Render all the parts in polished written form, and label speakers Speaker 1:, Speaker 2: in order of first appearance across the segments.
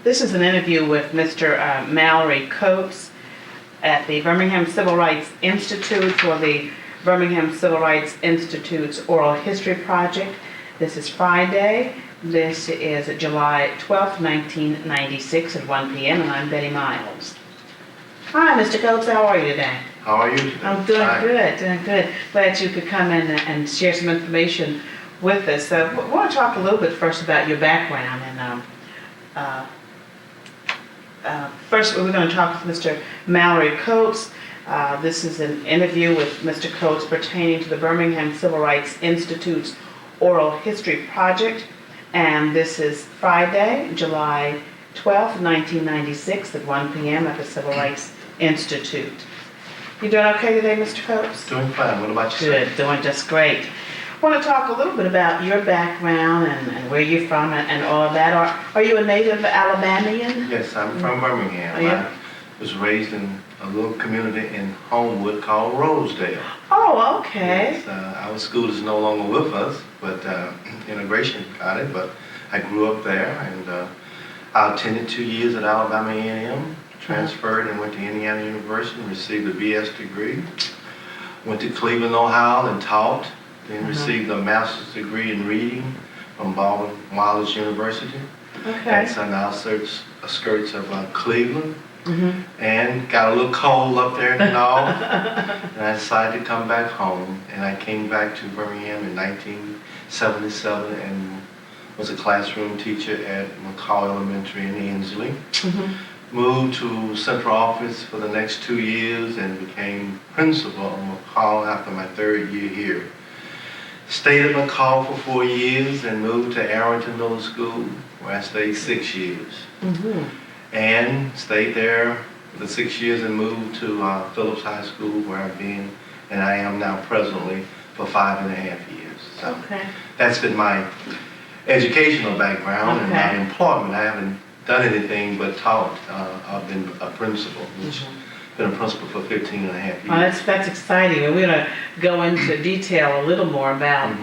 Speaker 1: This is an interview with Mr. Mallory Coats at the Birmingham Civil Rights Institute for the Birmingham Civil Rights Institute's Oral History Project. This is Friday. This is July 12th, 1996 at 1 p.m. and I'm Betty Miles. Hi, Mr. Coats. How are you today?
Speaker 2: How are you today?
Speaker 1: I'm doing good, doing good. Glad you could come in and share some information with us. I want to talk a little bit first about your background. First, we're going to talk with Mr. Mallory Coats. This is an interview with Mr. Coats pertaining to the Birmingham Civil Rights Institute's Oral History Project. And this is Friday, July 12th, 1996 at 1 p.m. at the Civil Rights Institute. You doing okay today, Mr. Coats?
Speaker 2: Doing fine. What about you?
Speaker 1: Good, doing just great. I want to talk a little bit about your background and where you're from and all of that. Are you a native Alabamian?
Speaker 2: Yes, I'm from Birmingham.
Speaker 1: Oh, yeah?
Speaker 2: I was raised in a little community in Homewood called Rosedale.
Speaker 1: Oh, okay.
Speaker 2: Yes, our school is no longer with us, but integration got it. But I grew up there, and I attended 2 years at Alabama A&M, transferred and went to Indiana University and received a BS degree. Went to Cleveland, Ohio, and taught. Then received a master's degree in reading from Baldwin Wallace University.
Speaker 1: Okay.
Speaker 2: That's on the outskirts of Cleveland. And got a little cold up there in the north. And I decided to come back home. And I came back to Birmingham in 1977 and was a classroom teacher at McCall Elementary in Ainsley. Moved to central office for the next 2 years and became principal at McCall after my third year here. Stayed at McCall for 4 years and moved to Arrington Middle School, where I stayed 6 years. And stayed there for the 6 years and moved to Phillips High School, where I've been, and I am now presently for 5.5 years. So that's been my educational background and my employment. I haven't done anything but taught. I've been a principal, which been a principal for 15.5 years.
Speaker 1: Well, that's exciting. And we're going to go into detail a little more about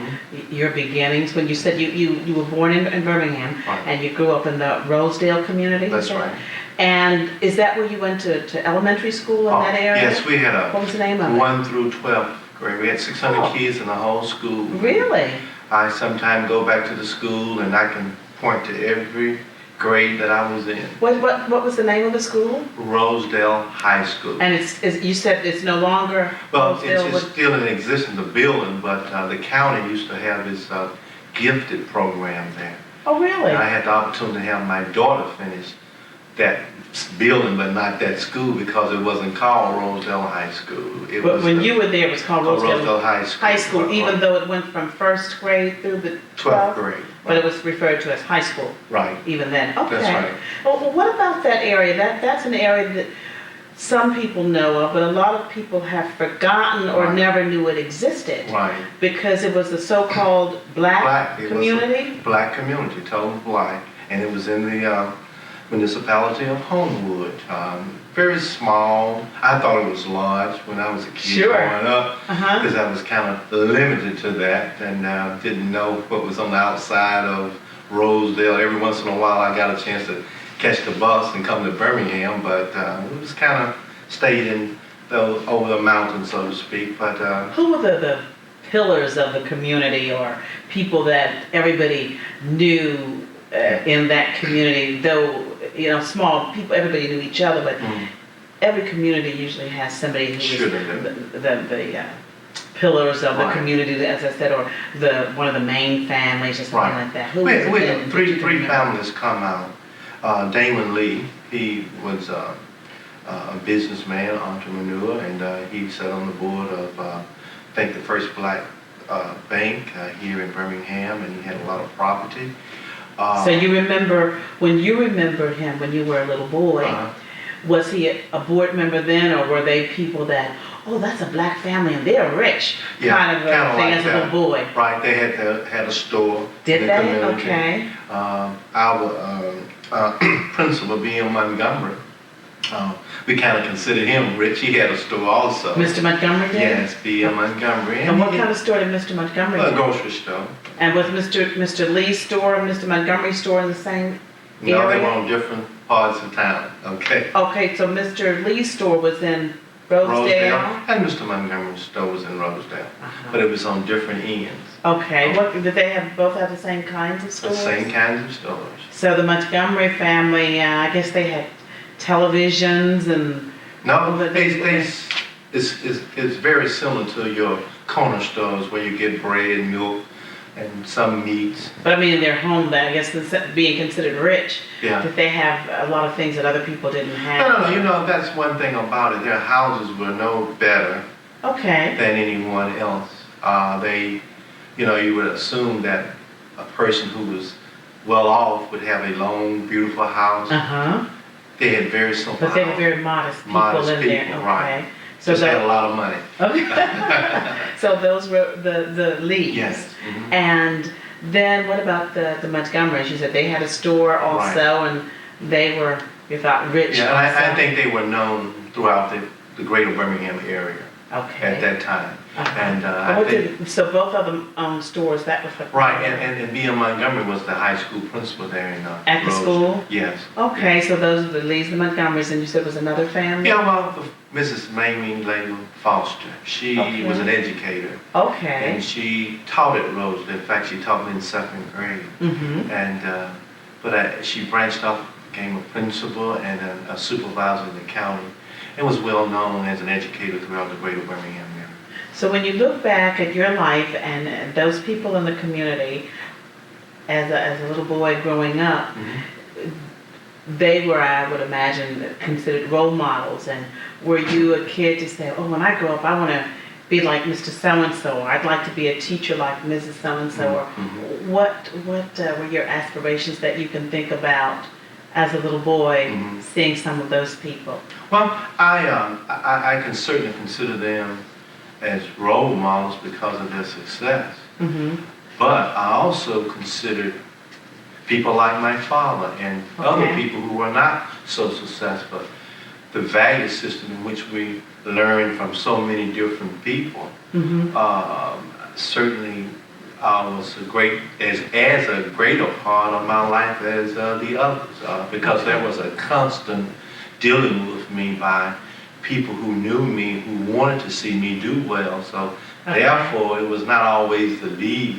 Speaker 1: your beginnings. When you said you were born in Birmingham, and you grew up in the Rosedale community?
Speaker 2: That's right.
Speaker 1: And is that where you went to elementary school in that area?
Speaker 2: Yes, we had
Speaker 1: what was the name of it?
Speaker 2: 1 through 12th grade. We had 600 kids in the whole school.
Speaker 1: Really?
Speaker 2: I sometimes go back to the school and I can point to every grade that I was in.
Speaker 1: What was the name of the school?
Speaker 2: Rosedale High School.
Speaker 1: And you said it's no longer
Speaker 2: Well,
Speaker 1: Rosedale?
Speaker 2: it's still in existence, the building, but the county used to have this gifted program there.
Speaker 1: Oh, really?
Speaker 2: And I had the opportunity to have my daughter finish that building, but not that school, because it wasn't called Rosedale High School.
Speaker 1: But when you were there, it was called Rosedale
Speaker 2: High School.
Speaker 1: High School, even though it went from first grade through the
Speaker 2: 12th grade.
Speaker 1: But it was referred to as high school.
Speaker 2: Right.
Speaker 1: Even then. Okay.
Speaker 2: That's right.
Speaker 1: Well, what about that area? That's an area that some people know of, but a lot of people have forgotten or never knew it existed.
Speaker 2: Right.
Speaker 1: Because it was the so-called black community?
Speaker 2: It was a black community, total black. And it was in the municipality of Homewood. Very small. I thought it was large when I was a kid growing up, because I was kind of limited to that and didn't know what was on the outside of Rosedale. Every once in a while I got a chance to catch the bus and come to Birmingham, but it was kind of stayed in over the mountains, so to speak. But
Speaker 1: who were the pillars of the community, or people that everybody knew in that community? Though, you know, small people, everybody knew each other, but every community usually has somebody who is the pillars of the community, as I said, or one of the main families or something like that. Who
Speaker 2: we had three families come out. Damon Lee, he was a businessman, entrepreneur, and he sat on the board of, I think, the first black bank here in Birmingham, and he had a lot of property.
Speaker 1: So you remember, when you remember him when you were a little boy, was he a board member then, or were they people that, oh, that's a black family and they're rich, kind of a thing as a little boy?
Speaker 2: Right, they had a store.
Speaker 1: Did
Speaker 2: in the
Speaker 1: they?
Speaker 2: community.
Speaker 1: Okay.
Speaker 2: Our principal, B.M. Montgomery, we kind of considered him rich. He had a store also.
Speaker 1: Mr. Montgomery did?
Speaker 2: Yes, B.M. Montgomery.
Speaker 1: And what kind of store did Mr. Montgomery have?
Speaker 2: A grocery store.
Speaker 1: And was Mr. Lee's store and Mr. Montgomery's store in the same
Speaker 2: No, they
Speaker 1: area?
Speaker 2: were on different parts of town, okay?
Speaker 1: Okay, so Mr. Lee's store was in Rosedale?
Speaker 2: And Mr. Montgomery Store was in Rosedale,
Speaker 1: Uh-huh.
Speaker 2: but it was on different ends.
Speaker 1: Okay, what, did they have, both have the same kinds of
Speaker 2: The
Speaker 1: stores?
Speaker 2: same kinds of stores.
Speaker 1: So the Montgomery family, I guess they had televisions and...
Speaker 2: No,
Speaker 1: Well,
Speaker 2: it's very similar to your corner stores where you get bread, milk, and some meats.
Speaker 1: But I mean, in their home, I guess, being considered rich,
Speaker 2: Yeah.
Speaker 1: that they have a lot of things that other people didn't have.
Speaker 2: No, you know, that's one thing about it. Their houses were no better
Speaker 1: Okay.
Speaker 2: than anyone else. You would assume that a person who was well off would have a long, beautiful house.
Speaker 1: Uh-huh.
Speaker 2: They had very simple
Speaker 1: But they were
Speaker 2: houses.
Speaker 1: very modest people
Speaker 2: Modest
Speaker 1: in there.
Speaker 2: people,
Speaker 1: Okay.
Speaker 2: right.
Speaker 1: So
Speaker 2: Just had a lot of money.
Speaker 1: okay. So those were the Lees.
Speaker 2: Yes. Mhm.
Speaker 1: And then what about the Montgomerys? You said they had a store also, and they were, you thought, rich
Speaker 2: Yeah, and I
Speaker 1: also?
Speaker 2: think they were known throughout the greater Birmingham area
Speaker 1: Okay.
Speaker 2: at that time.
Speaker 1: Uh-huh.
Speaker 2: And
Speaker 1: But
Speaker 2: I
Speaker 1: what
Speaker 2: think,
Speaker 1: so both of them owned stores, that was what...
Speaker 2: right, and B.M. Montgomery was the high school principal there in
Speaker 1: At the
Speaker 2: Rose.
Speaker 1: school?
Speaker 2: Yes.
Speaker 1: Okay, so those are the Lees, the Montgomerys, and you said it was another family?
Speaker 2: Yeah, well, Mrs. Mamie Layla Foster, she
Speaker 1: Okay.
Speaker 2: was an educator,
Speaker 1: Okay.
Speaker 2: and she taught at Rosedale. In fact, she taught me in second grade.
Speaker 1: Mm-hmm.
Speaker 2: And she branched off, became a principal and a supervisor in the county, and was well known as an educator throughout the greater Birmingham area.
Speaker 1: So when you look back at your life and those people in the community, as a little boy growing up, they were, I would imagine, considered role models. And were you a kid to say, oh, when I grow up, I want to be like Mr. So-and-so, or I'd like to be a teacher like Mrs. So-and-so, or what were your aspirations that you can think about as a little boy, seeing some of those people?
Speaker 2: Well, I can certainly consider them as role models because of their success.
Speaker 1: Mm-hmm.
Speaker 2: But I also considered people like my father and other people who were not so successful. The value system in which we learn from so many different people certainly was a greater part of my life as the others, because there was a constant dealing with me by people who knew me, who wanted to see me do well. So therefore, it was not always the Lees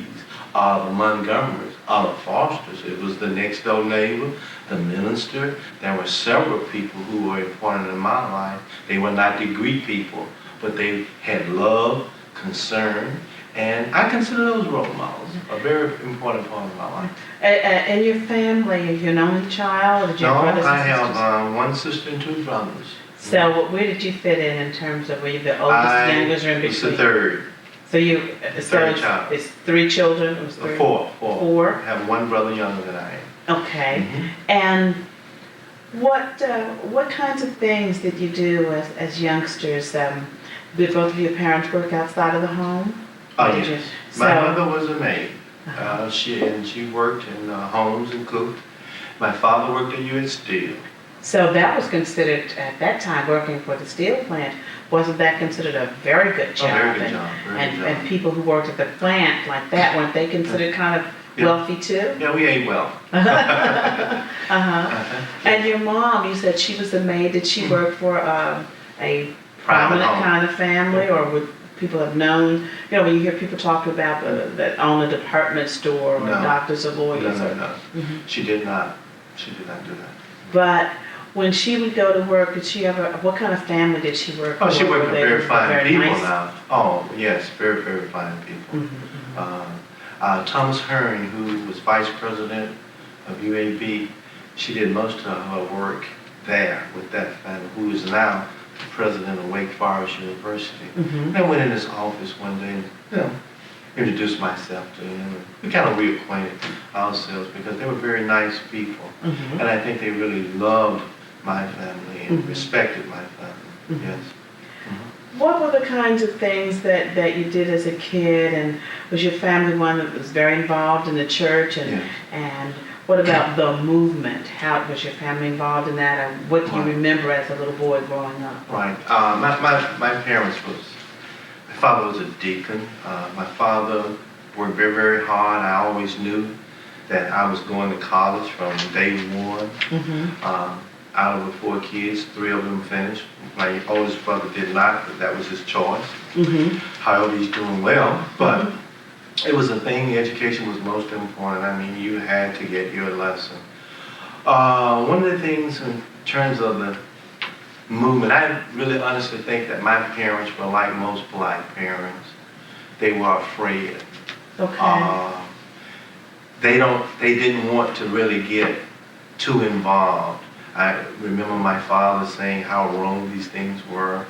Speaker 2: or the Montgomerys or the Fosters. It was the next door neighbor, the minister. There were several people who were important in my life. They were not degree people, but they had love, concern, and I consider those role models a very important part of my life.
Speaker 1: And your family, are you an only child? Or did you
Speaker 2: No,
Speaker 1: have brothers and
Speaker 2: I
Speaker 1: sisters?
Speaker 2: have one sister and two brothers.
Speaker 1: So where did you fit in terms of, were you the oldest, youngest, or in
Speaker 2: I was
Speaker 1: between?
Speaker 2: the third.
Speaker 1: So you,
Speaker 2: third child.
Speaker 1: It's 3 children? It was three?
Speaker 2: Four.
Speaker 1: Four?
Speaker 2: I have one brother younger than I am.
Speaker 1: Okay. And what kinds of things did you do as youngsters? Did both of your parents work outside of the home?
Speaker 2: Oh,
Speaker 1: Or did
Speaker 2: yes.
Speaker 1: you-
Speaker 2: My
Speaker 1: so-
Speaker 2: mother was a maid. She worked in homes and cooked. My father worked at U.S. Steel.
Speaker 1: So that was considered, at that time, working for the steel plant, wasn't that considered a very good job?
Speaker 2: Very good job.
Speaker 1: And people who worked at the plant like that, weren't they considered kind of wealthy too?
Speaker 2: Yeah, we ate well.
Speaker 1: And your mom, you said she was a maid. Did she work for a prominent
Speaker 2: home.
Speaker 1: kind of family, or would people have known? You know, when you hear people talk about that own a department store or
Speaker 2: No.
Speaker 1: doctors or lawyers.
Speaker 2: No. She did not do that.
Speaker 1: But when she would go to work, did she ever? What kind of family did she work?
Speaker 2: Oh, she worked with
Speaker 1: Were they
Speaker 2: very fine people
Speaker 1: nice?
Speaker 2: now. Oh, yes, very, very fine people. Thomas Hearn, who was vice president of UAB, she did most of her work there with that family, who is now the president of Wake Forest University. And I went in his office one day and, introduced myself to him. And we kind of reacquainted ourselves because they were very nice people. And I think they really loved my family and respected my family, yes.
Speaker 1: What were the kinds of things that you did as a kid, and was your family one that was very involved in the church, and what about the movement? How was your family involved in that, or what do you remember as a little boy growing up?
Speaker 2: Right. My parents my father was a deacon. My father worked very, very hard. I always knew that I was going to college from day one.
Speaker 1: Mm-hmm.
Speaker 2: Out of the 4 kids, 3 of them finished. My oldest brother did not, but that was his choice.
Speaker 1: Mm-hmm.
Speaker 2: However, he's doing well. But it was a thing, education was most important. I mean, you had to get your lesson. One of the things in terms of the movement, I really honestly think that my parents were like most black parents. They were afraid.
Speaker 1: Okay.
Speaker 2: They didn't want to really get too involved. I remember my father saying how wrong these things were,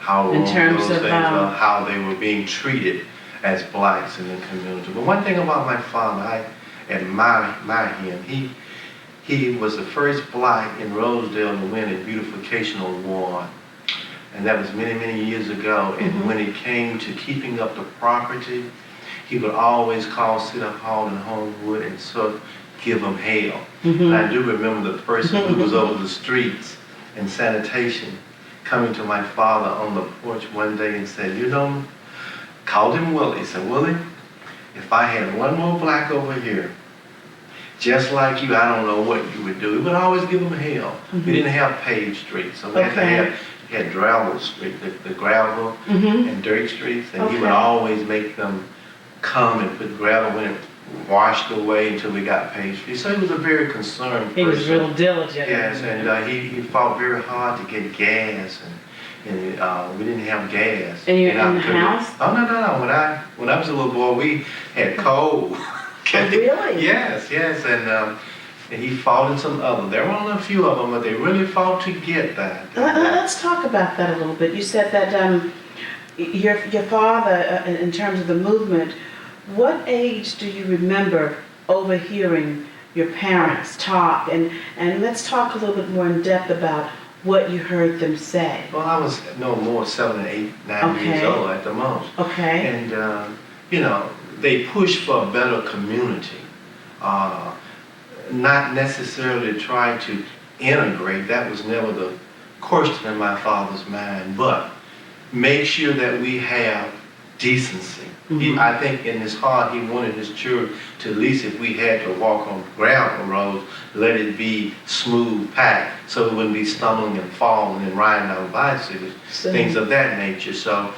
Speaker 2: how wrong those things were, how they were being treated as blacks in the community. But one thing about my father, I admire him. He was the first black in Rosedale to win a beautification award. And that was many, many years ago. And when it came to keeping up the property, he would always call City Hall in Homewood and sort of give them hell. And I do remember the person who was over the streets and sanitation coming to my father on the porch one day and said, you know, called him Willie. He said, Willie, if I had one more black over here, just like you, I don't know what you would do. He would always give them hell. We didn't have paved streets, so we had gravel street, the gravel and dirt streets, and he would always make them come and put gravel in it, washed away until we got paved streets. So he was a very concerned person.
Speaker 1: He was real diligent.
Speaker 2: Yes, and he fought very hard to get gas, and we didn't have gas.
Speaker 1: And you're in the house?
Speaker 2: Oh, no. When I was a little boy, we had coal.
Speaker 1: Oh, really?
Speaker 2: Yes, and he fought in some other. There were only a few of them, but they really fought to get that.
Speaker 1: Let's talk about that a little bit. You said that your father, in terms of the movement, what age do you remember overhearing your parents talk? And let's talk a little bit more in depth about what you heard them say.
Speaker 2: Well, I was no more 7, 8, 9 years old at the most.
Speaker 1: Okay.
Speaker 2: And, they pushed for a better community, not necessarily try to integrate. That was never the question in my father's mind, but make sure that we have decency. I think in his heart he wanted his children to, at least if we had to walk on gravel roads, let it be smooth, packed, so we wouldn't be stumbling and falling and riding on bicycles, things of that nature. So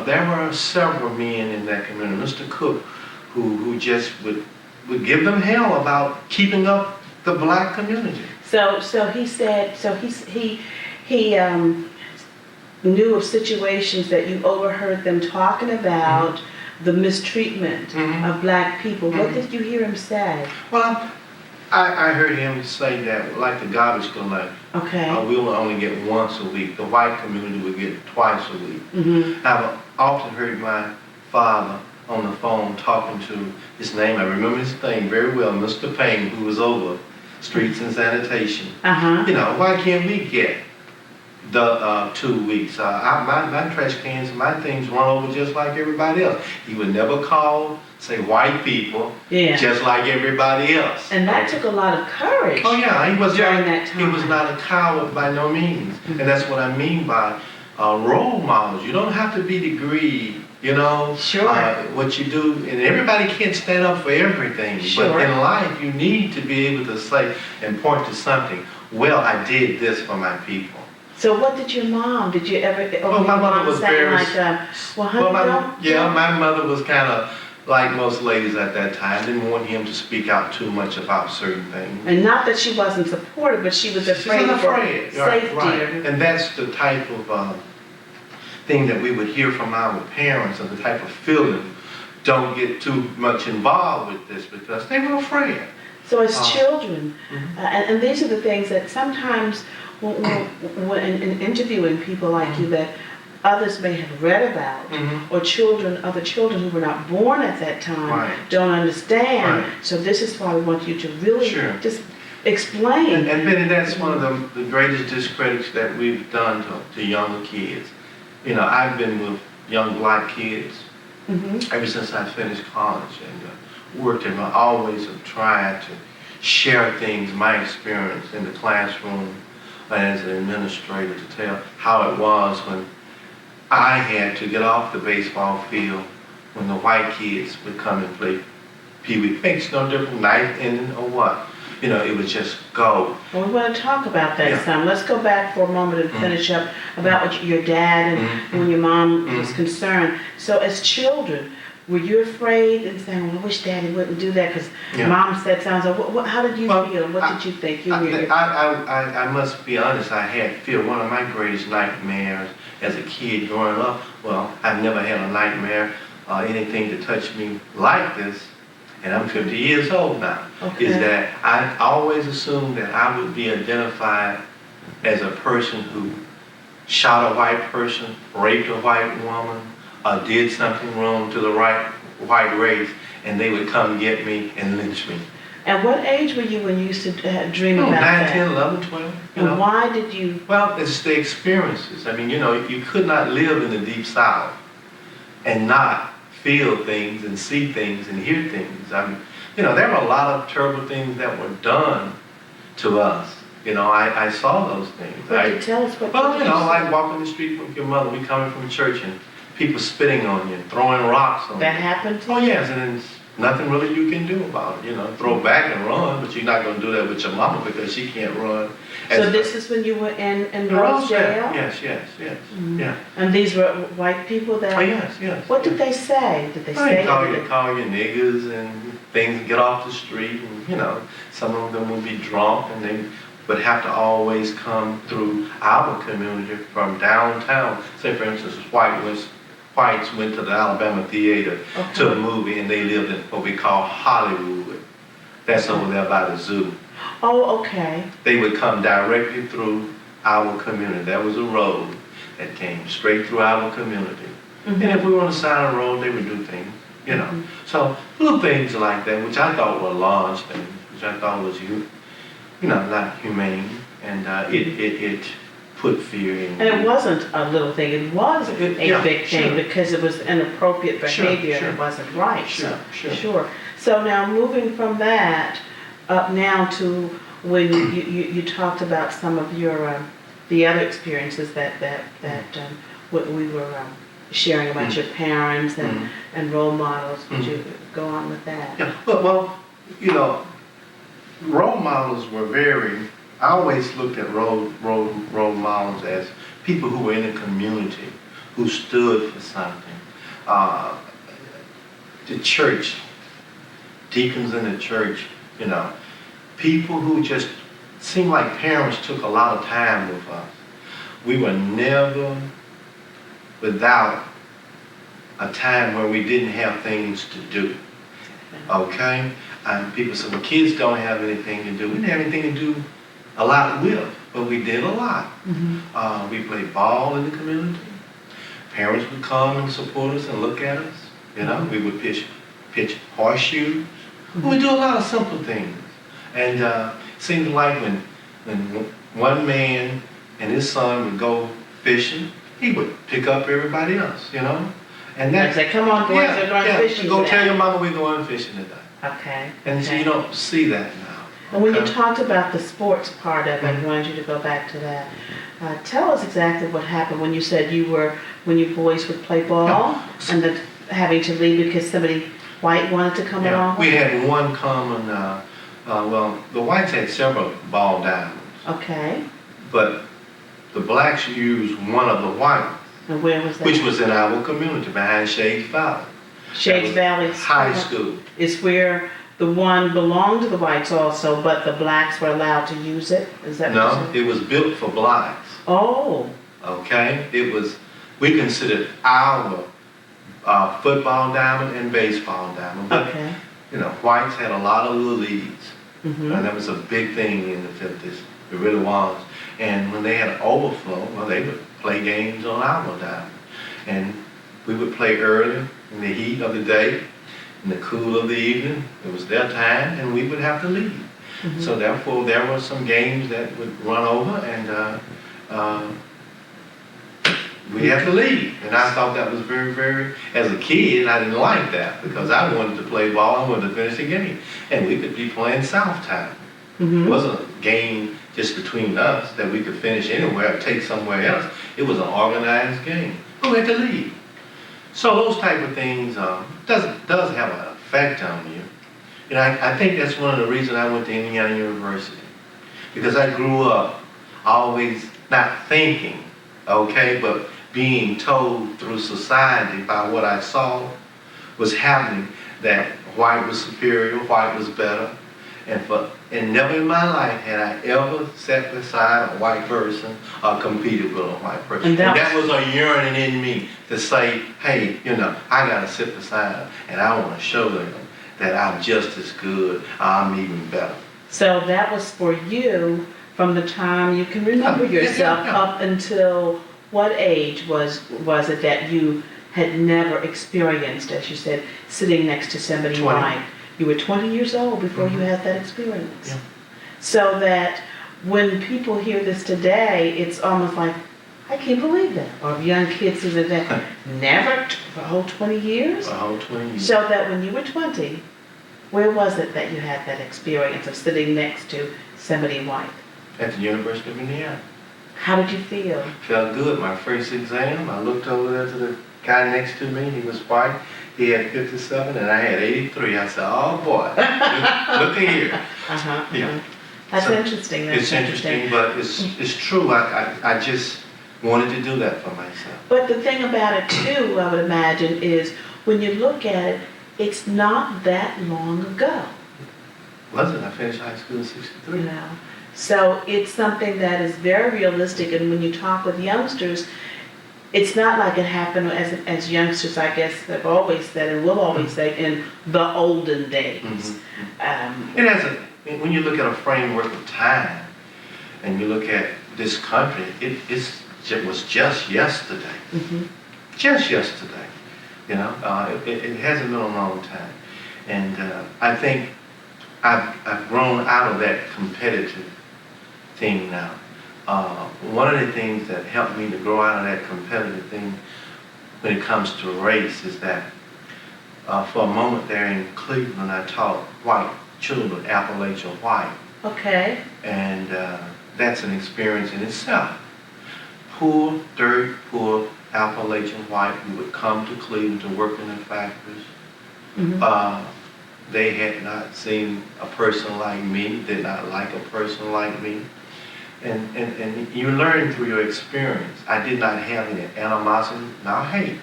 Speaker 2: there were several men in that community, Mr. Cook, who just would give them hell about keeping up the black community.
Speaker 1: So he said, he knew of situations that you overheard them talking about the mistreatment of black people. What did you hear him say?
Speaker 2: Well, I heard him say that, like the garbage collector.
Speaker 1: Okay.
Speaker 2: We will only get once a week. The white community would get twice a week. I've often heard my father on the phone talking to his name. I remember his name very well, Mr. Payne, who was over streets and sanitation. Why can't we get the 2 weeks? My trash cans, my things run over just like everybody else. He would never call, say white people, just like everybody else.
Speaker 1: And that took a lot of courage.
Speaker 2: Oh yeah, he was
Speaker 1: during that time.
Speaker 2: He was not a coward by no means, and that's what I mean by role models. You don't have to be degreed.
Speaker 1: Sure.
Speaker 2: What you do, and everybody can't stand up for everything.
Speaker 1: Sure.
Speaker 2: But in life, you need to be able to say and point to something. Well, I did this for my people.
Speaker 1: So what did your mom, did you ever,
Speaker 2: my mother was very,
Speaker 1: my
Speaker 2: mother was kind of like most ladies at that time, didn't want him to speak out too much about certain things.
Speaker 1: And not that she wasn't supportive, but she was afraid for safety.
Speaker 2: Right. And that's the type of thing that we would hear from our parents, and the type of feeling, don't get too much involved with this, because they were afraid.
Speaker 1: So as children, and these are the things that sometimes when in interviewing people like you that others may have read about, or other children who were not born at that time don't understand. So this is why we want you to really just explain.
Speaker 2: And Benny, that's one of the greatest discredits that we've done to younger kids. I've been with young black kids ever since I finished college, and worked, and I always have tried to share things, my experience in the classroom as an administrator, to tell how it was when I had to get off the baseball field when the white kids would come and play Pee-wee, makes no difference, knife ending or what. You know, it was just go.
Speaker 1: Well, we want to talk about that
Speaker 2: Yeah.
Speaker 1: some. Let's go back for a moment and finish up about what your dad and when your mom was concerned. So as children, were you afraid and saying, well, I wish Daddy wouldn't do that because
Speaker 2: Yeah.
Speaker 1: Mom said something. So how did you
Speaker 2: Well,
Speaker 1: feel? And what did you think? You knew
Speaker 2: I must be honest, I had fear. One of my greatest nightmares as a kid growing up, well, I've never had a nightmare, anything to touch me like this, and I'm 50 years old now, is that I always assumed that I would be identified as a person who shot a white person, raped a white woman, did something wrong to the white race, and they would come get me and lynch me.
Speaker 1: And what age were you when you used to dream about
Speaker 2: 9,
Speaker 1: that?
Speaker 2: 10, 11, 12.
Speaker 1: And why did you?
Speaker 2: Well, it's the experiences. I mean, you know, you could not live in the Deep South and not feel things and see things and hear things. I mean, you know, there were a lot of terrible things that were done to us. You know, I saw those things.
Speaker 1: Tell us what.
Speaker 2: Well, you know, like walking the street with your mother, we coming from church and people spitting on you, throwing rocks on you.
Speaker 1: That happened to you?
Speaker 2: Oh yes, and there's nothing really you can do about it. You know, throw back and run, but you're not going to do that with your mama because she can't run.
Speaker 1: So this is when you were in Rose jail?
Speaker 2: Yes, yeah.
Speaker 1: And these were white people that?
Speaker 2: Oh yes.
Speaker 1: What did they say? Did they say?
Speaker 2: Call you niggas and things, get off the street, and you know, some of them would be drunk and they would have to always come through our community from downtown. Say for instance, whites went to the Alabama Theater to a movie and they lived in what we call Hollywood. That's over there by the zoo.
Speaker 1: Oh, okay.
Speaker 2: They would come directly through our community. There was a road that came straight through our community. And if we were on the side of the road, they would do things, you know. So little things like that, which I thought were large things, which I thought was, not humane. And it put fear in.
Speaker 1: And it wasn't a little thing, it was a big thing because it was inappropriate behavior and it wasn't right. Sure. So now moving from that up now to when you talked about some of your the other experiences that we were sharing about your parents and role models. Would you go on with that?
Speaker 2: Yeah. Well, you know, role models were I always looked at role models as people who were in the community, who stood for something. The church, deacons in the church, you know, people who just seemed like parents took a lot of time with us. We were never without a time where we didn't have things to do. Okay? And people say, well, kids don't have anything to do. We didn't have anything to do a lot with, but we did a lot. We played ball in the community. Parents would come and support us and look at us. You know, we would pitch horseshoes. We do a lot of simple things. And it seemed like when one man and his son would go fishing, he would pick up everybody else, you know. And
Speaker 1: that's like, come on, boys, they're going fishing.
Speaker 2: Go tell your mama we're going fishing today.
Speaker 1: Okay.
Speaker 2: And so you don't see that now.
Speaker 1: And when you talked about the sports part of it, I wanted you to go back to that. Tell us exactly what happened when you said when you boys would play ball and that having to leave because somebody white wanted to come along?
Speaker 2: We had one common, the whites had several ball diamonds.
Speaker 1: Okay.
Speaker 2: But the blacks used one of the whites.
Speaker 1: And where was that?
Speaker 2: Which was in our community behind Shades Valley.
Speaker 1: Shades Valley
Speaker 2: High School.
Speaker 1: Is where the one belonged to the whites also, but the blacks were allowed to use it? Is that
Speaker 2: No, it was built for blacks.
Speaker 1: Oh.
Speaker 2: Okay? We considered our football diamond and baseball diamond. But, you know, whites had a lot of little leagues. And that was a big thing in the 50s. It really was. And when they had an overflow, well, they would play games on our diamond. And we would play early in the heat of the day, in the cool of the evening. It was their time, and we would have to leave. So therefore, there were some games that would run over, and we had to leave. And I thought that was very, very, as a kid, I didn't like that because I wanted to play ball, I wanted to finish the game. And we could be playing South Town. It wasn't a game just between us that we could finish anywhere or take somewhere else. It was an organized game. But we had to leave. So those type of things does have an effect on you. You know, I think that's one of the reasons I went to Indiana University. Because I grew up always not thinking, okay, but being told through society by what I saw was happening that white was superior, white was better. And never in my life had I ever sat beside a white person or competed with a white person. And that was a yearning in me to say, hey, you know, I got to sit beside them and I want to show them that I'm just as good, I'm even better.
Speaker 1: So that was for you from the time you can remember yourself up until what age was it that you had never experienced, as you said, sitting next to somebody
Speaker 2: 20.
Speaker 1: white? You were 20 years old before you had that experience.
Speaker 2: Yeah.
Speaker 1: So that when people hear this today, it's almost like, I can't believe that. Or young kids see that, never for a whole 20 years?
Speaker 2: A whole 20 years.
Speaker 1: So that when you were 20, where was it that you had that experience of sitting next to somebody white?
Speaker 2: At the University of Indiana.
Speaker 1: How did you feel?
Speaker 2: Felt good. My first exam, I looked over there to the guy next to me. He was white. He had 57 and I had 83. I said, oh boy, look at here. Yeah.
Speaker 1: That's
Speaker 2: So
Speaker 1: interesting. That's
Speaker 2: it's interesting, but it's true. I just wanted to do that for myself.
Speaker 1: But the thing about it too, I would imagine, is when you look at it, it's not that long ago.
Speaker 2: Was it? I finished high school in 63.
Speaker 1: You know? So it's something that is very realistic, and when you talk with youngsters, it's not like it happened as youngsters, I guess, have always said and will always say, in the olden days.
Speaker 2: Mm-hmm. It hasn't. When you look at a framework of time, and you look at this country, it was just yesterday.
Speaker 1: Mm-hmm.
Speaker 2: Just yesterday. You know, it hasn't been a long time. And I think I've grown out of that competitive thing now. One of the things that helped me to grow out of that competitive thing when it comes to race is that for a moment there in Cleveland, I taught white children, Appalachian white.
Speaker 1: Okay.
Speaker 2: And that's an experience in itself. Poor, dirt poor Appalachian white who would come to Cleveland to work in the factories. Mm-hmm. They had not seen a person like me, did not like a person like me. And you learn through your experience. I did not have any animosity, nor hate.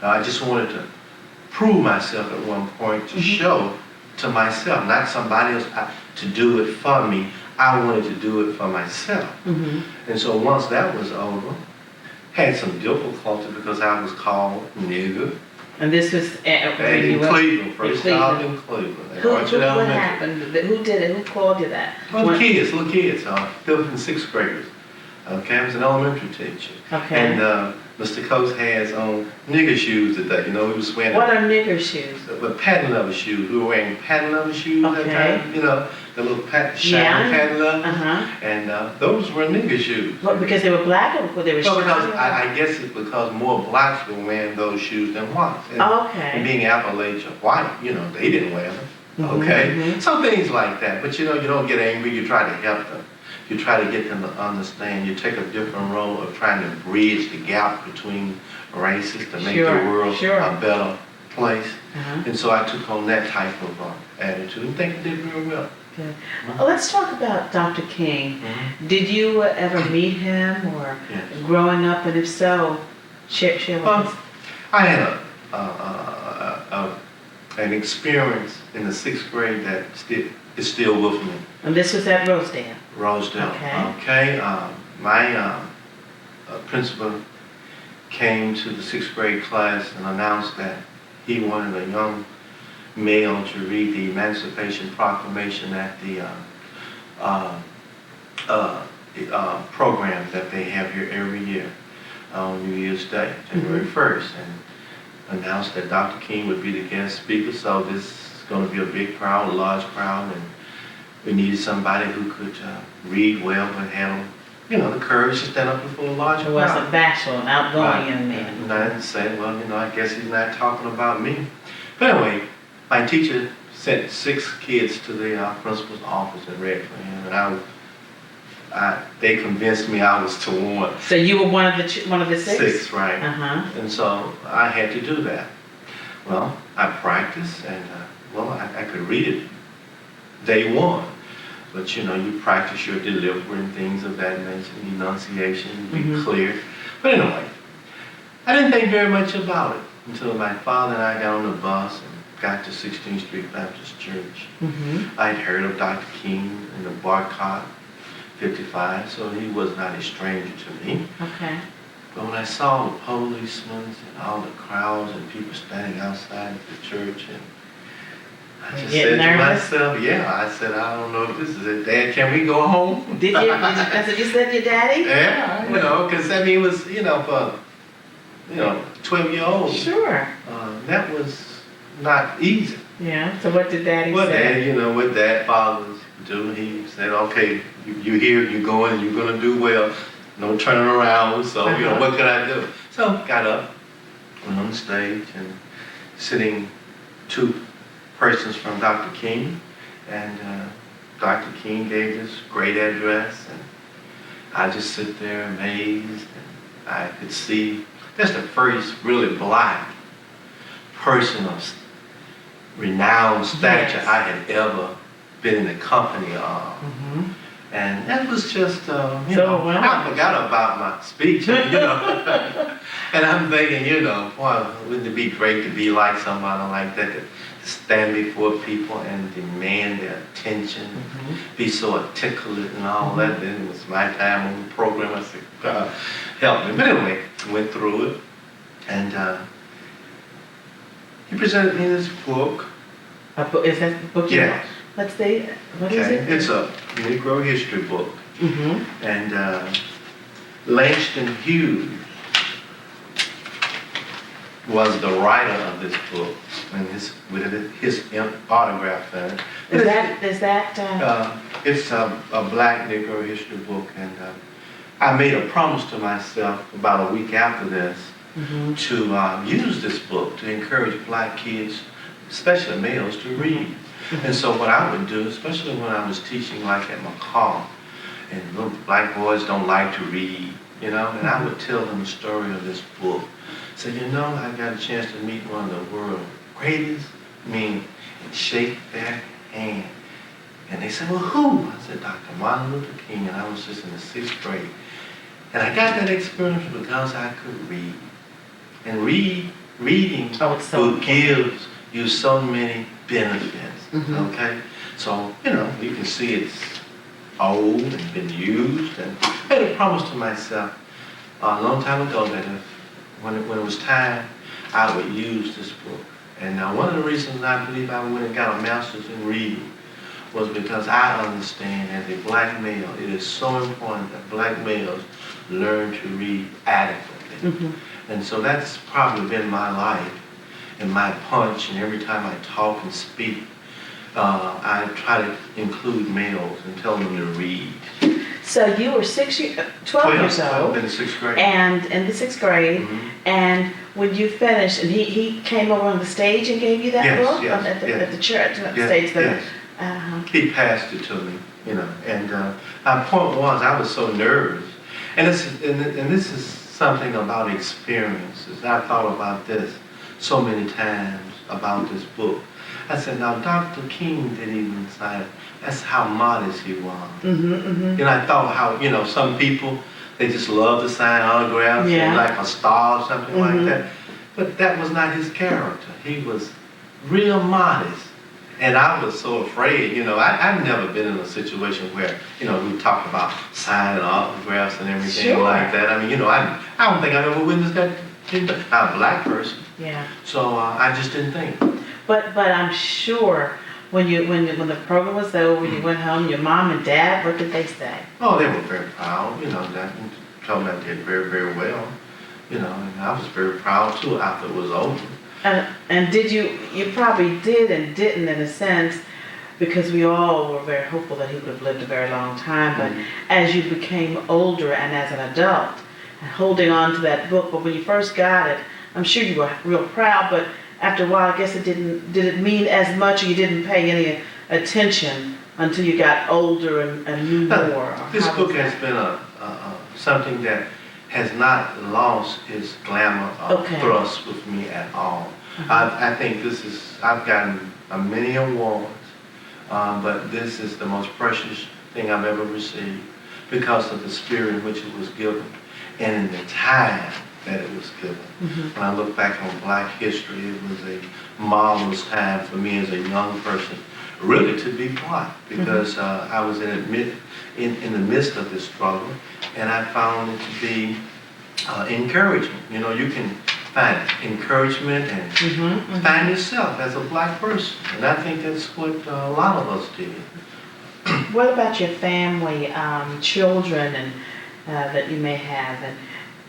Speaker 2: I just wanted to prove myself at one point to show to myself, not somebody else to do it for me. I wanted to do it for myself. Mm-hmm. And so once that was over, had some difficulty because I was called nigger.
Speaker 1: And this was
Speaker 2: in Cleveland, first job in Cleveland.
Speaker 1: What happened? Who did it? Who called you that?
Speaker 2: Little kids, 5th and 6th graders. Okay, I was an elementary teacher.
Speaker 1: Okay.
Speaker 2: And Mr. Coates has on nigger shoes today. You know, we was wearing.
Speaker 1: What are nigger shoes?
Speaker 2: But patent leather shoes. We were wearing patent leather shoes at that time. You know, the little shiny patent leather. And those were nigger shoes.
Speaker 1: What, because they were black or they were
Speaker 2: shiny? Well, because I guess it's because more blacks were wearing those shoes than whites. And being Appalachian white, you know, they didn't wear them. Okay? So things like that. But you know, you don't get angry. You try to help them. You try to get them to understand. You take a different role of trying to bridge the gap between races to make the world a better place. And so I took on that type of attitude and think I did real well.
Speaker 1: Okay. Well, let's talk about Dr. King. Did you ever meet him or growing up, and if so, share with us?
Speaker 2: I had an experience in the 6th grade that is still with me.
Speaker 1: And this was at Rosedale?
Speaker 2: Rosedale. Okay. My principal came to the 6th grade class and announced that he wanted a young male to read the Emancipation Proclamation at the program that they have here every year on New Year's Day, January 1st, and announced that Dr. King would be the guest speaker. So this is going to be a big crowd, a large crowd, and we needed somebody who could read well but had, you know, the courage to stand up before a large crowd.
Speaker 1: It wasn't bashful and outgoing young man.
Speaker 2: And I didn't say, well, you know, I guess he's not talking about me. But anyway, my teacher sent 6 kids to the principal's office and read for him, and they convinced me I was to one.
Speaker 1: So you were one of the 6?
Speaker 2: 6, right. And so I had to do that. Well, I practiced, and well, I could read it day one. But you know, you practice your delivery and things of that nature, enunciation, be clear. But anyway, I didn't think very much about it until my father and I got on the bus and got to 16th Street Baptist Church. I'd heard of Dr. King in the Barcott 55, so he was not a stranger to me.
Speaker 1: Okay.
Speaker 2: But when I saw the policemen and all the crowds and people standing outside the church, and I just said to myself, I said, I don't know if this is it. Dad, can we go home?
Speaker 1: Did you? That's what you said to your daddy?
Speaker 2: Yeah, you know, because I mean, it was, you know, for, 12-year-old.
Speaker 1: Sure.
Speaker 2: That was not easy.
Speaker 1: Yeah. So what did daddy
Speaker 2: Well,
Speaker 1: say?
Speaker 2: Dad, you know, what Dad fathers do, he said, okay, you here, you're going, you're going to do well. No turning around, so, you know, what could I do? So, got up, went on the stage, and sitting 2 persons from Dr. King, and Dr. King gave this great address, and I just sit there amazed, and I could see that's the first really black person of renowned stature I had ever been in the company of. And that was just, I forgot about my speech, you know. And I'm thinking, you know, boy, wouldn't it be great to be like somebody like that, to stand before people and demand their attention, be so articulate and all that. Then it was my time on the program. I said, God, help me. But anyway, went through it. And he presented me this book.
Speaker 1: Is that the book?
Speaker 2: Yes.
Speaker 1: Let's see. What is it?
Speaker 2: It's a Negro history book. And Langston Hughes was the writer of this book, and with his autograph in it. It's a black Negro history book, and I made a promise to myself about a week after this to use this book to encourage black kids, especially males, to read. And so what I would do, especially when I was teaching like at McCall, and little black boys don't like to read, you know, and I would tell them the story of this book. Say, you know, I got a chance to meet one of the world's greatest men and shake their hand. And they said, well, who? I said, Dr. Martin Luther King, and I was just in the 6th grade. And I got that experience because I could read. And reading gives you so many benefits, okay? So, you know, you can see it's old and been used. And I made a promise to myself a long time ago that when it was time, I would use this book. And one of the reasons I believe I went and got a master's in reading was because I understand as a black male, it is so important that black males learn to read adequately. And so that's probably been my life and my punch, and every time I talk and speak, I try to include males and tell them to read.
Speaker 1: So you were 12 years old.
Speaker 2: In the 6th grade.
Speaker 1: And in the 6th grade, and when you finished, and he came over on the stage and gave you that book at the church, at the stage. He
Speaker 2: passed it to me, you know. And my point was, I was so nervous, and this is something about experiences. I thought about this so many times about this book. I said, now Dr. King didn't even say that's how modest he was. And I thought how, you know, some people, they just love to sign autographs, like a star or something like that. But that was not his character. He was real modest. And I was so afraid, you know, I've never been in a situation where, you know, we talk about signing autographs and everything like that. I mean, you know, I don't think I've ever witnessed that. Not a black person. So I just didn't think.
Speaker 1: But I'm sure when the program was over, you went home, your mom and dad, what did they say?
Speaker 2: Oh, they were very proud, you know, that told me I did very, very well, you know, and I was very proud too after it was over.
Speaker 1: And did you probably did and didn't in a sense, because we all were very hopeful that he would have lived a very long time, but as you became older and as an adult, and holding on to that book, but when you first got it, I'm sure you were real proud, but after a while, I guess did it mean as much, or you didn't pay any attention until you got older and knew more?
Speaker 2: This book has been something that has not lost its glamour or thrust with me at all. I think I've gotten many awards but this is the most precious thing I've ever received because of the spirit in which it was given and in the time that it was given. When I look back on Black history, it was a marvelous time for me as a young person, really to be Black, because I was in the midst of this struggle, and I found it to be encouragement. You know, you can find encouragement and find yourself as a Black person, and I think that's what a lot of us did.
Speaker 1: What about your family, children, and that you may have,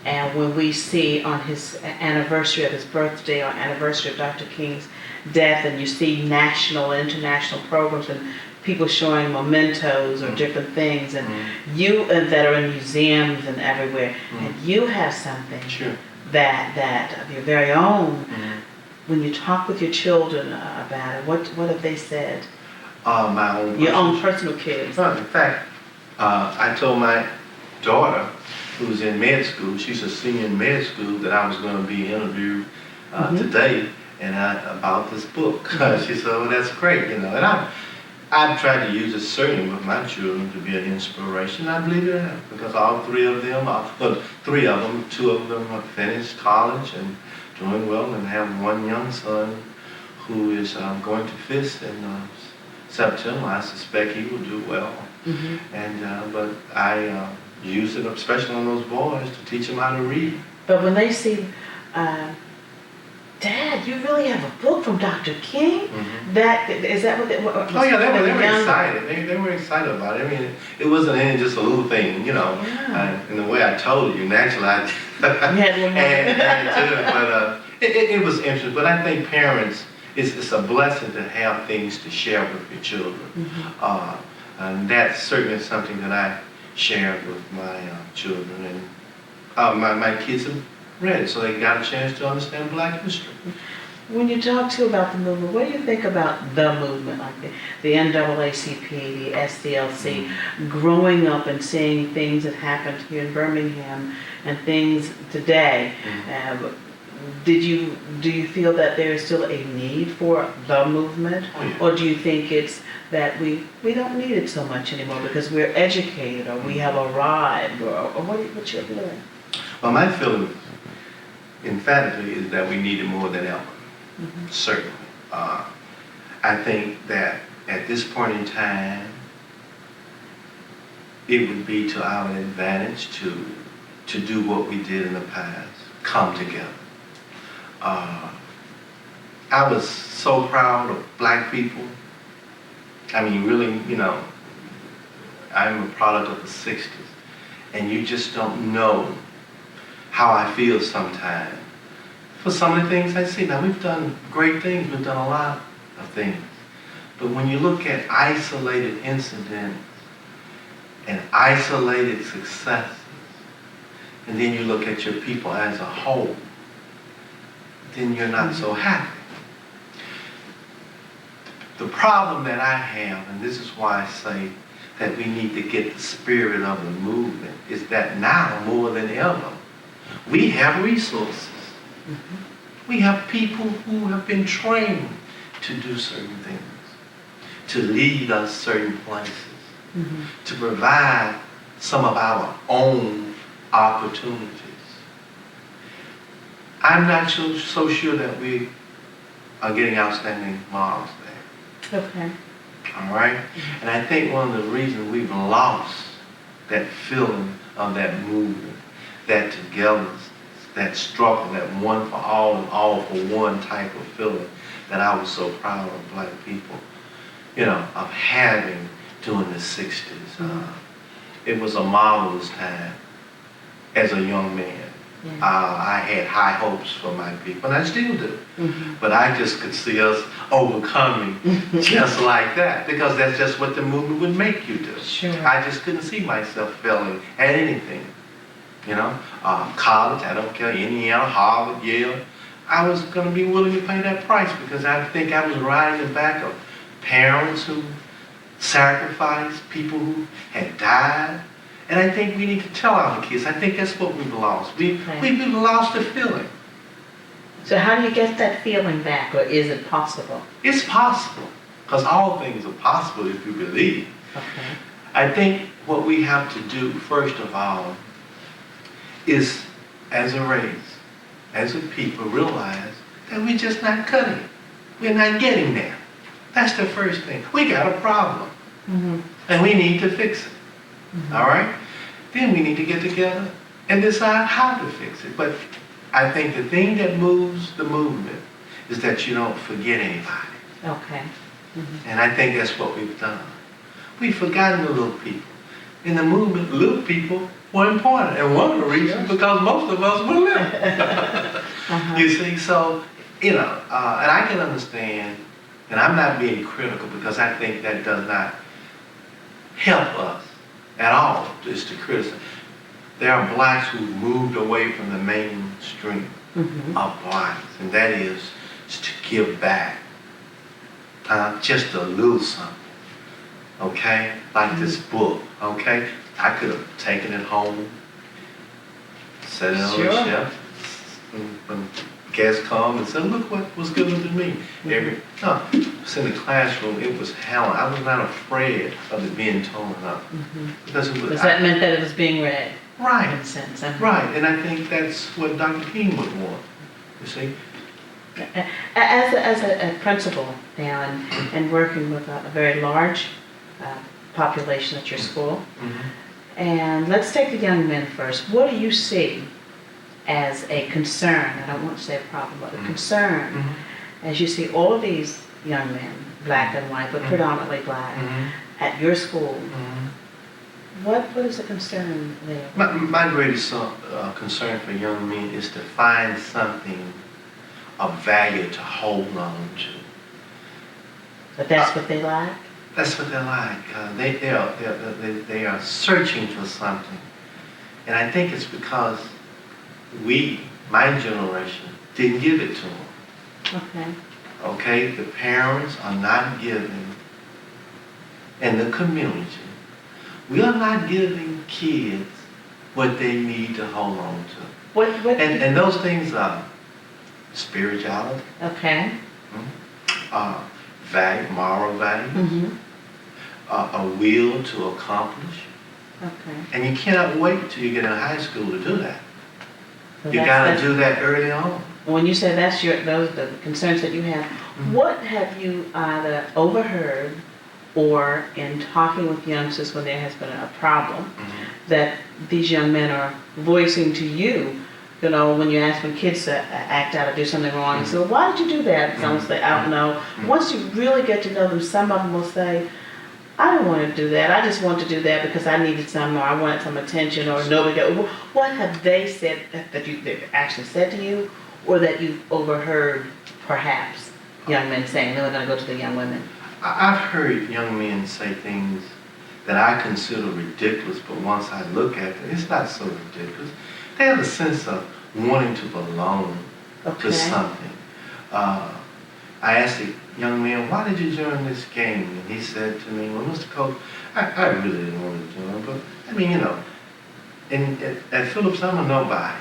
Speaker 1: and when we see on his anniversary of his birthday or anniversary of Dr. King's death, and you see national and international programs and people showing mementos or different things, and you that are in museums and everywhere, and you have something that of your very own. When you talk with your children about it, what have they said?
Speaker 2: My own
Speaker 1: your own personal kids.
Speaker 2: In fact, I told my daughter, who's in med school, she's a senior in med school, that I was going to be interviewed today about this book. She said, "Well, that's great, you know." And I've tried to use it certainly with my children to be an inspiration. I believe it has, because all three of them, two of them have finished college and doing well, and have one young son who is going to FIST in September. I suspect he will do well. And but I use it, especially on those boys, to teach them how to read.
Speaker 1: But when they see, Dad, you really have a book from Dr. King? That is that what they?
Speaker 2: Oh yeah, they were excited. They were excited about it. I mean, it wasn't any just a little thing, you know. And the way I told you, naturally, I but it was interesting. But I think parents, it's a blessing to have things to share with your children. And that's certainly something that I share with my children, and my kids have read it, so they got a chance to understand Black history.
Speaker 1: When you talk to about the movement, what do you think about the movement, like the NAACP, the SCLC, growing up and seeing things that happened here in Birmingham and things today? Do you feel that there is still a need for the movement, or do you think it's that we don't need it so much anymore because we're educated, or we have arrived, or what's your feeling?
Speaker 2: Well, my feeling emphatically is that we need it more than ever. Certainly. I think that at this point in time, it would be to our advantage to do what we did in the past, come together. I was so proud of Black people. I mean, really, you know, I'm a product of the 60s, and you just don't know how I feel sometimes for some of the things I see. Now, we've done great things, we've done a lot of things, but when you look at isolated incidents and isolated successes, and then you look at your people as a whole, then you're not so happy. The problem that I have, and this is why I say that we need to get the spirit of the movement, is that now more than ever, we have resources. We have people who have been trained to do certain things, to lead us certain places, to provide some of our own opportunities. I'm not so sure that we are getting outstanding models there.
Speaker 1: Okay.
Speaker 2: All right? And I think one of the reasons we've lost that feeling of that movement, that togetherness, that struggle, that one for all and all for one type of feeling that I was so proud of Black people, you know, of having during the 60s. It was a marvelous time as a young man. I had high hopes for my people, and I still do. But I just could see us overcoming just like that, because that's just what the movement would make you do. I just couldn't see myself failing at anything. You know, college, I don't care, Indiana, Harvard, Yale. I was going to be willing to pay that price because I think I was riding the back of parents who sacrificed, people who had died. And I think we need to tell our kids, I think that's what we've lost. We've lost the feeling.
Speaker 1: So how do you get that feeling back, or is it possible?
Speaker 2: It's possible, because all things are possible if you believe.
Speaker 1: Okay.
Speaker 2: I think what we have to do, first of all, is as a race, as a people, realize that we're just not cutting it. We're not getting there. That's the first thing. We got a problem, and we need to fix it. All right? Then we need to get together and decide how to fix it. But I think the thing that moves the movement is that you don't forget anybody.
Speaker 1: Okay.
Speaker 2: And I think that's what we've done. We've forgotten the little people. In the movement, little people were important. And one of the reasons, because most of us were little. You see, so, and I can understand, and I'm not being critical because I think that does not help us at all, is to criticize. There are blacks who moved away from the mainstream of blacks, and that is to give back just a little something, okay? Like this book, okay? I could have taken it home, set it on the shelf, when guests come and said, look what was given to me. It's in the classroom, it was hell. I was not afraid of it being torn up. Because
Speaker 1: that meant that it was being read.
Speaker 2: Right.
Speaker 1: In a sense.
Speaker 2: Right, and I think that's what Dr. King would want, you see.
Speaker 1: As a principal now and working with a very large population at your school, and let's take the young men first. What do you see as a concern? I don't want to say a problem, but a concern as you see all of these young men, black and white, but predominantly black, at your school. What is the concern there?
Speaker 2: My greatest concern for young men is to find something of value to hold on to.
Speaker 1: But that's what they lack?
Speaker 2: That's what they like. They are searching for something. And I think it's because we, my generation, didn't give it to them.
Speaker 1: Okay.
Speaker 2: Okay? The parents are not giving, and the community, we are not giving kids what they need to hold on to. And those things are spirituality,
Speaker 1: okay,
Speaker 2: value, moral values, a will to accomplish.
Speaker 1: Okay.
Speaker 2: And you cannot wait till you get in high school to do that.
Speaker 1: So
Speaker 2: you got to do that early on.
Speaker 1: When you say that's those are the concerns that you have, what have you either overheard or in talking with youngsters when there has been a problem that these young men are voicing to you? You know, when you ask when kids act out or do something wrong, you say, well, why did you do that? Some will say, I don't know. Once you really get to know them, some of them will say, I don't want to do that. I just want to do that because I needed some, or I wanted some attention, or nobody. What have they said that they've actually said to you, or that you've overheard, perhaps, young men saying? Then we're going to go to the young women.
Speaker 2: I've heard young men say things that I consider ridiculous, but once I look at it, it's not so ridiculous. They have a sense of wanting to belong to something. I asked the young man, why did you join this game? And he said to me, well, Mr. Coach, I really didn't want to join, but I mean, you know, at Phillips, I'm a nobody.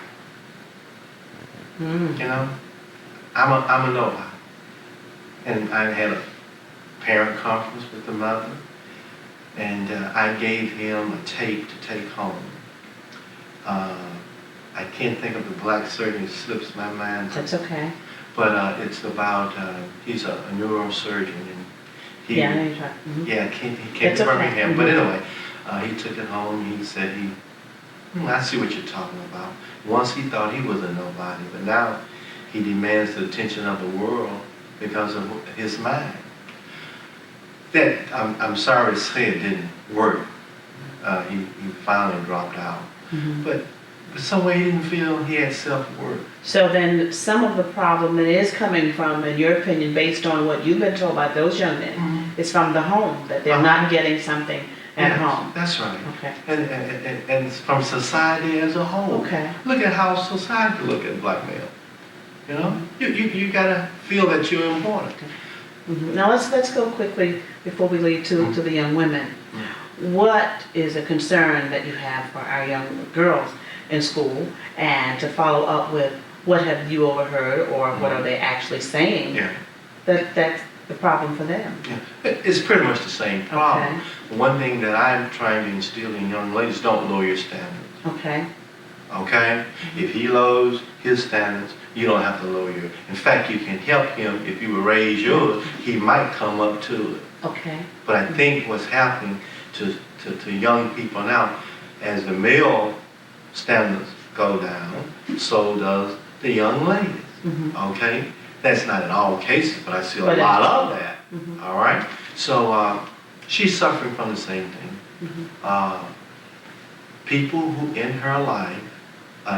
Speaker 2: You know, I'm a nobody. And I had a parent conference with the mother, and I gave him a tape to take home. I can't think of the black surgeon, it slips my mind.
Speaker 1: That's okay.
Speaker 2: But it's about, he's a neurosurgeon, and he,
Speaker 1: I know you're talking.
Speaker 2: he came to Birmingham. But anyway, he took it home. He said I see what you're talking about. Once he thought he was a nobody, but now he demands the attention of the world because of his mind. That, I'm sorry to say, it didn't work. He finally dropped out. But some way he didn't feel he had self-worth.
Speaker 1: So then some of the problem that is coming from, in your opinion, based on what you've been told by those young men, is from the home, that they're not getting something at home.
Speaker 2: That's right.
Speaker 1: Okay.
Speaker 2: And from society as a whole.
Speaker 1: Okay.
Speaker 2: Look at how society look at black male. You know, you gotta feel that you're important.
Speaker 1: Now let's go quickly before we lead to the young women. What is a concern that you have for our young girls in school, and to follow up with what have you overheard, or what are they actually saying? That's the problem for them.
Speaker 2: Yeah. It's pretty much the same problem.
Speaker 1: Okay.
Speaker 2: One thing that I'm trying to instill in young ladies, don't lower your standards.
Speaker 1: Okay.
Speaker 2: Okay? If he lowers his standards, you don't have to lower yours. In fact, you can help him. If you raise yours, he might come up to it.
Speaker 1: Okay.
Speaker 2: But I think what's happening to young people now, as the male standards go down, so does the young ladies. Okay? That's not in all cases, but I see a lot of that. All right? So she's suffering from the same thing. People who in her life,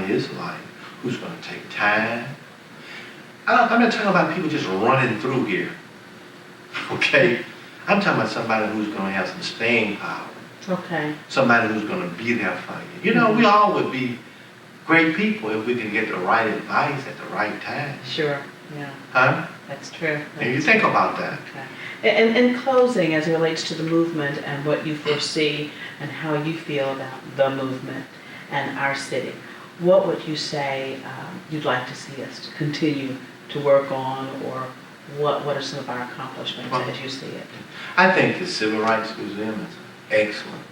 Speaker 2: his life, who's going to take time. I'm not talking about people just running through here. Okay? I'm talking about somebody who's going to have some staying power.
Speaker 1: Okay.
Speaker 2: Somebody who's going to be there for you. You know, we all would be great people if we can get the right advice at the right time.
Speaker 1: Sure. Yeah.
Speaker 2: Huh?
Speaker 1: That's true.
Speaker 2: And you think about that.
Speaker 1: Okay. And in closing, as it relates to the movement and what you foresee and how you feel about the movement and our city, what would you say you'd like to see us continue to work on, or what are some of our accomplishments as you see it?
Speaker 2: I think the Civil Rights Museum is an excellent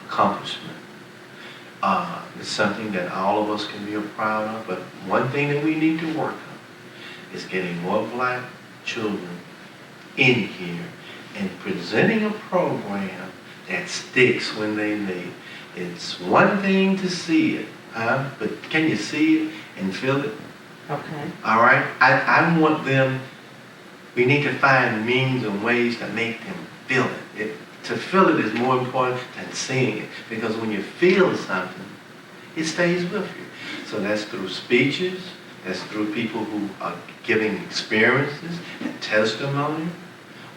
Speaker 2: accomplishment. It's something that all of us can be proud of, but one thing that we need to work on is getting more black children in here and presenting a program that sticks when they leave. It's one thing to see it, but can you see it and feel it?
Speaker 1: Okay.
Speaker 2: All right? I want them, we need to find means and ways to make them feel it. To feel it is more important than seeing it, because when you feel something, it stays with you. So that's through speeches, that's through people who are giving experiences and testimony.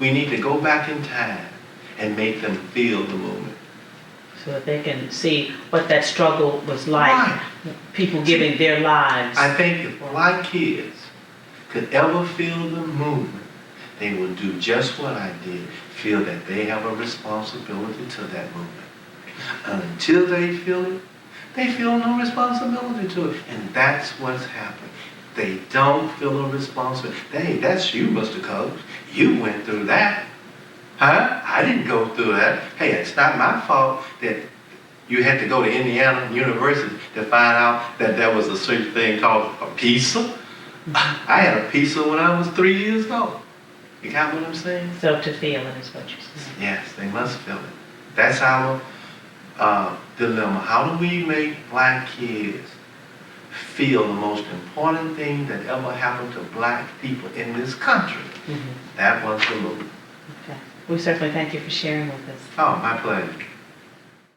Speaker 2: We need to go back in time and make them feel the movement.
Speaker 1: So that they can see what that struggle was like.
Speaker 2: Right.
Speaker 1: People giving their lives.
Speaker 2: I think if black kids could ever feel the movement, they will do just what I did, feel that they have a responsibility to that movement. And until they feel it, they feel no responsibility to it. And that's what's happening. They don't feel a responsibility. Hey, that's you, Mr. Coats. You went through that. Huh? I didn't go through that. Hey, it's not my fault that you had to go to Indiana University to find out that there was a certain thing called a pizza. I had a pizza when I was 3 years old. You got what I'm saying?
Speaker 1: So to feel it is what you're saying.
Speaker 2: Yes, they must feel it. That's our dilemma. How do we make black kids feel the most important thing that ever happened to black people in this country? That was the movement.
Speaker 1: Okay. We certainly thank you for sharing with us.
Speaker 2: Oh, my pleasure.